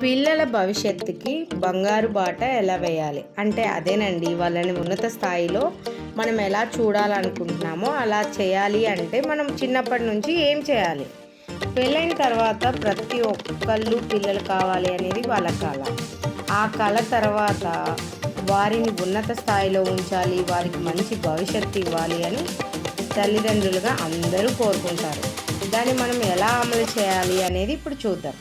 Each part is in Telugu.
పిల్లల భవిష్యత్తుకి బంగారు బాట ఎలా వేయాలి అంటే అదేనండి. వాళ్ళని ఉన్నత స్థాయిలో మనం ఎలా చూడాలనుకుంటున్నామో అలా చేయాలి అంటే మనం చిన్నప్పటి నుంచి ఏం చేయాలి? పెళ్ళైన తర్వాత ప్రతి ఒక్కళ్ళు పిల్లలు కావాలి అనేది వాళ్ళ కళ. ఆ కళ తర్వాత వారిని ఉన్నత స్థాయిలో ఉంచాలి, వారికి మంచి భవిష్యత్తు ఇవ్వాలి అని తల్లిదండ్రులుగా అందరూ కోరుకుంటారు. దాన్ని మనం ఎలా అమలు చేయాలి అనేది ఇప్పుడు చూద్దాం.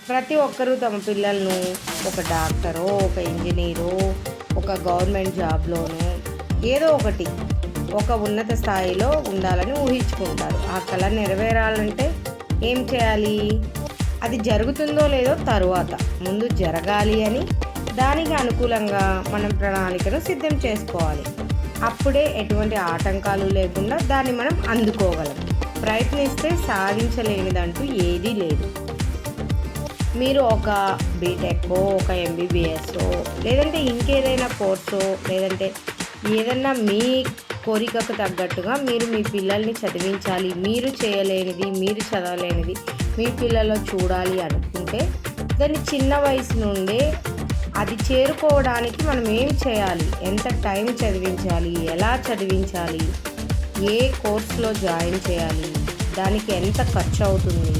ప్రతి ఒక్కరూ తమ పిల్లలను ఒక డాక్టరో, ఒక ఇంజనీరో, ఒక గవర్నమెంట్ జాబ్లోనో ఏదో ఒకటి ఒక ఉన్నత స్థాయిలో ఉండాలని ఊహించుకుంటారు. ఆ కళ నెరవేరాలంటే ఏం చేయాలి? అది జరుగుతుందో లేదో తరువాత, ముందు జరగాలి అని దానికి అనుకూలంగా మనం ప్రణాళికను సిద్ధం చేసుకోవాలి. అప్పుడే ఎటువంటి ఆటంకాలు లేకుండా దాన్ని మనం అందుకోగలం. ప్రయత్నిస్తే సాధించలేనిదంటూ ఏదీ లేదు. మీరు ఒక బీటెక్కో, ఒక ఎంబీబీఎస్ఓ, లేదంటే ఇంకేదైనా కోర్సో, లేదంటే ఏదన్నా మీ కోరికకు తగ్గట్టుగా మీరు మీ పిల్లల్ని చదివించాలి, మీరు చేయలేనిది, మీరు చదవలేనిది మీ పిల్లల్లో చూడాలి అనుకుంటే దాన్ని చిన్న వయసు నుండే అది చేరుకోవడానికి మనం ఏం చేయాలి? ఎంత టైం చదివించాలి? ఎలా చదివించాలి? ఏ కోర్సులో జాయిన్ చేయాలి? దానికి ఎంత ఖర్చు అవుతుంది?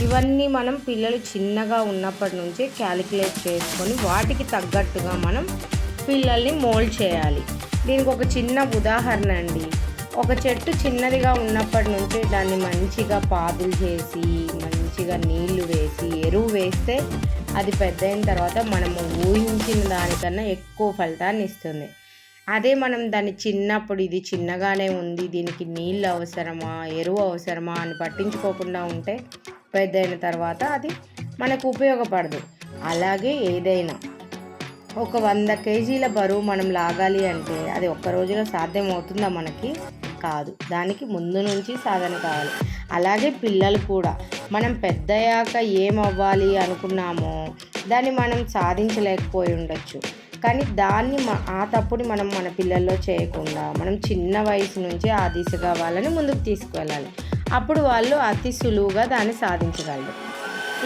ఇవన్నీ మనం పిల్లలు చిన్నగా ఉన్నప్పటి నుంచే క్యాలిక్యులేట్ చేసుకొని వాటికి తగ్గట్టుగా మనం పిల్లల్ని మోల్డ్ చేయాలి. దీనికి ఒక చిన్న ఉదాహరణ అండి. ఒక చెట్టు చిన్నదిగా ఉన్నప్పటి నుంచే దాన్ని మంచిగా పాదులు చేసి, మంచిగా నీళ్లు వేసి, ఎరువు వేస్తే అది పెద్దయిన తర్వాత మనము ఊహించిన దానికన్నా ఎక్కువ ఫలితాన్ని ఇస్తుంది. అదే మనం దాన్ని చిన్నప్పుడు ఇది చిన్నగానే ఉంది, దీనికి నీళ్ళు అవసరమా, ఎరువు అవసరమా అని పట్టించుకోకుండా ఉంటే పెద్దయిన తర్వాత అది మనకు ఉపయోగపడదు. అలాగే ఏదైనా ఒక 100 కేజీల బరువు మనం లాగాలి అంటే అది ఒక్క రోజులో సాధ్యమవుతుందా? మనకి కాదు. దానికి ముందు నుంచి సాధన కావాలి. అలాగే పిల్లలు కూడా మనం పెద్దయ్యాక ఏమవ్వాలి అనుకున్నామో దాన్ని మనం సాధించలేకపోయి ఉండొచ్చు. కానీ దాన్ని ఆ తప్పుని మనం మన పిల్లల్లో చేయకుండా మనం చిన్న వయసు నుంచి ఆ దిశగా వాళ్ళని ముందుకు తీసుకువెళ్ళాలి. అప్పుడు వాళ్ళు అతి సులువుగా దాన్ని సాధించగలరు.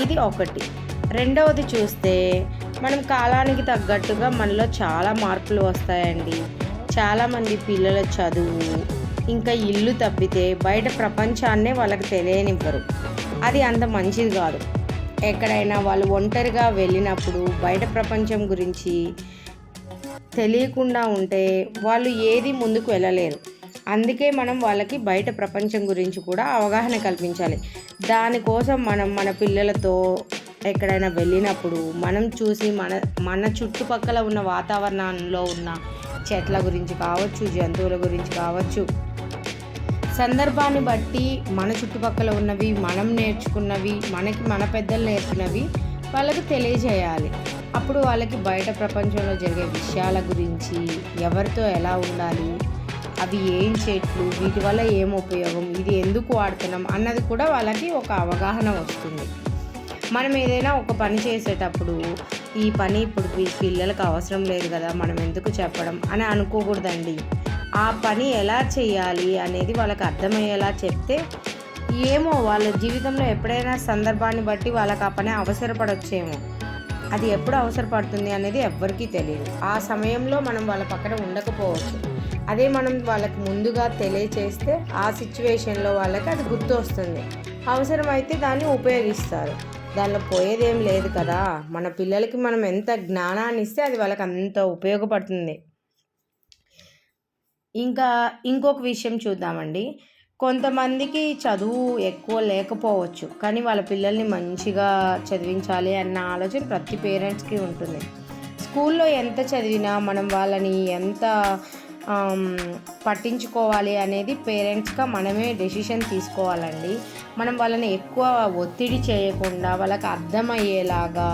ఇది ఒకటి. రెండవది చూస్తే మనం కాలానికి తగ్గట్టుగా మనలో చాలా మార్పులు వస్తాయండి. చాలామంది పిల్లల చదువు ఇంకా ఇల్లు తప్పితే బయట ప్రపంచాన్నే వాళ్ళకి తెలియనివ్వరు. అది అంత మంచిది కాదు. ఎక్కడైనా వాళ్ళు ఒంటరిగా వెళ్ళినప్పుడు బయట ప్రపంచం గురించి తెలియకుండా ఉంటే వాళ్ళు ఏది ముందుకు వెళ్ళలేరు. అందుకే మనం వాళ్ళకి బయట ప్రపంచం గురించి కూడా అవగాహన కల్పించాలి. దానికోసం మనం మన పిల్లలతో ఎక్కడైనా వెళ్ళినప్పుడు మనం చూసి మన చుట్టుపక్కల ఉన్న వాతావరణంలో ఉన్న చెట్ల గురించి కావచ్చు, జంతువుల గురించి కావచ్చు, సందర్భాన్ని బట్టి మన చుట్టుపక్కల ఉన్నవి, మనం నేర్చుకున్నవి, మన పెద్దలు నేర్పినవి వాళ్ళకి తెలియజేయాలి. అప్పుడు వాళ్ళకి బయట ప్రపంచంలో జరిగే విషయాల గురించి, ఎవరితో ఎలా ఉండాలి, అవి ఏం చెట్లు, వీటి వల్ల ఏం ఉపయోగం, ఇది ఎందుకు వాడుతున్నాం అన్నది కూడా వాళ్ళకి ఒక అవగాహన వస్తుంది. మనం ఏదైనా ఒక పని చేసేటప్పుడు ఈ పని ఇప్పుడు పిల్లలకు అవసరం లేదు కదా, మనం ఎందుకు చెప్పడం అని అనుకోకూడదండి. ఆ పని ఎలా చేయాలి అనేది వాళ్ళకి అర్థమయ్యేలా చెప్తే ఏమో వాళ్ళ జీవితంలో ఎప్పుడైనా సందర్భాన్ని బట్టి వాళ్ళకి ఆ పని అవసరపడొచ్చేమో. అది ఎప్పుడు అవసరపడుతుంది అనేది ఎవ్వరికీ తెలియదు. ఆ సమయంలో మనం వాళ్ళ పక్కన ఉండకపోవచ్చు. అదే మనం వాళ్ళకి ముందుగా తెలియచేస్తే ఆ సిచ్యువేషన్లో వాళ్ళకి అది గుర్తు వస్తుంది. అవసరమైతే దాన్ని ఉపయోగిస్తారు. దానిలో పోయేదేం లేదు కదా. మన పిల్లలకి మనం ఎంత జ్ఞానాన్ని ఇస్తే అది వాళ్ళకి అంత ఉపయోగపడుతుంది. ఇంకొక విషయం చూద్దామండి. కొంతమందికి చదువు ఎక్కువ లేకపోవచ్చు, కానీ వాళ్ళ పిల్లల్ని మంచిగా చదివించాలి అన్న ఆలోచన ప్రతి పేరెంట్స్కి ఉంటుంది. స్కూల్లో ఎంత చదివినా మనం వాళ్ళని ఎంత పట్టించుకోవాలి అనేది పేరెంట్స్గా మనమే డెసిషన్ తీసుకోవాలండి. మనం వాళ్ళని ఎక్కువ ఒత్తిడి చేయకుండా వాళ్ళకి అర్థమయ్యేలాగా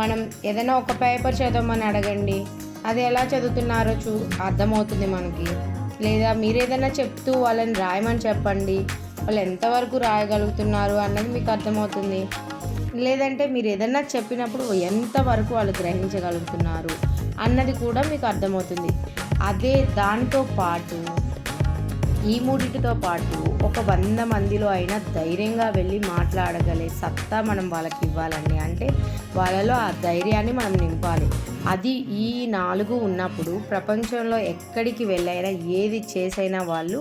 మనం ఏదైనా ఒక పేపర్ చదవమని అడగండి, అది ఎలా చదువుతున్నారో అర్థమవుతుంది మనకి. లేదా మీరు ఏదైనా చెప్తూ వాళ్ళని రాయమని చెప్పండి, వాళ్ళు ఎంతవరకు రాయగలుగుతున్నారు అన్నది మీకు అర్థమవుతుంది. లేదంటే మీరు ఏదైనా చెప్పినప్పుడు ఎంతవరకు వాళ్ళు గ్రహించగలుగుతున్నారు అన్నది కూడా మీకు అర్థమవుతుంది. అదే దాంతో పాటు ఈ మూడిటితో పాటు ఒక 100 మందిలో అయినా ధైర్యంగా వెళ్ళి మాట్లాడగలే సత్తా మనం వాళ్ళకి ఇవ్వాలండి. అంటే వాళ్ళలో ఆ ధైర్యాన్ని మనం నింపాలి. అది ఈ 4 ఉన్నప్పుడు ప్రపంచంలో ఎక్కడికి వెళ్ళైనా ఏది చేసైనా వాళ్ళు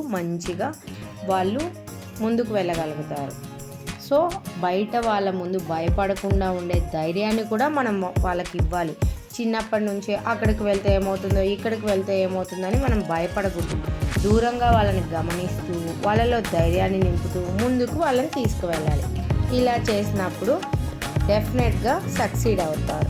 ముందుకు వెళ్ళగలుగుతారు. సో బయట వాళ్ళ ముందు భయపడకుండా ఉండే ధైర్యాన్ని కూడా మనం వాళ్ళకి ఇవ్వాలి. చిన్నప్పటి నుంచే అక్కడికి వెళ్తే ఏమవుతుందో, ఇక్కడికి వెళ్తే ఏమవుతుందని మనం భయపడకూడదు. దూరంగా వాళ్ళని గమనిస్తూ వాళ్ళలో ధైర్యాన్ని నింపుతూ ముందుకు వాళ్ళని తీసుకువెళ్ళాలి. ఇలా చేసినప్పుడు డెఫినెట్గా సక్సీడ్ అవుతారు.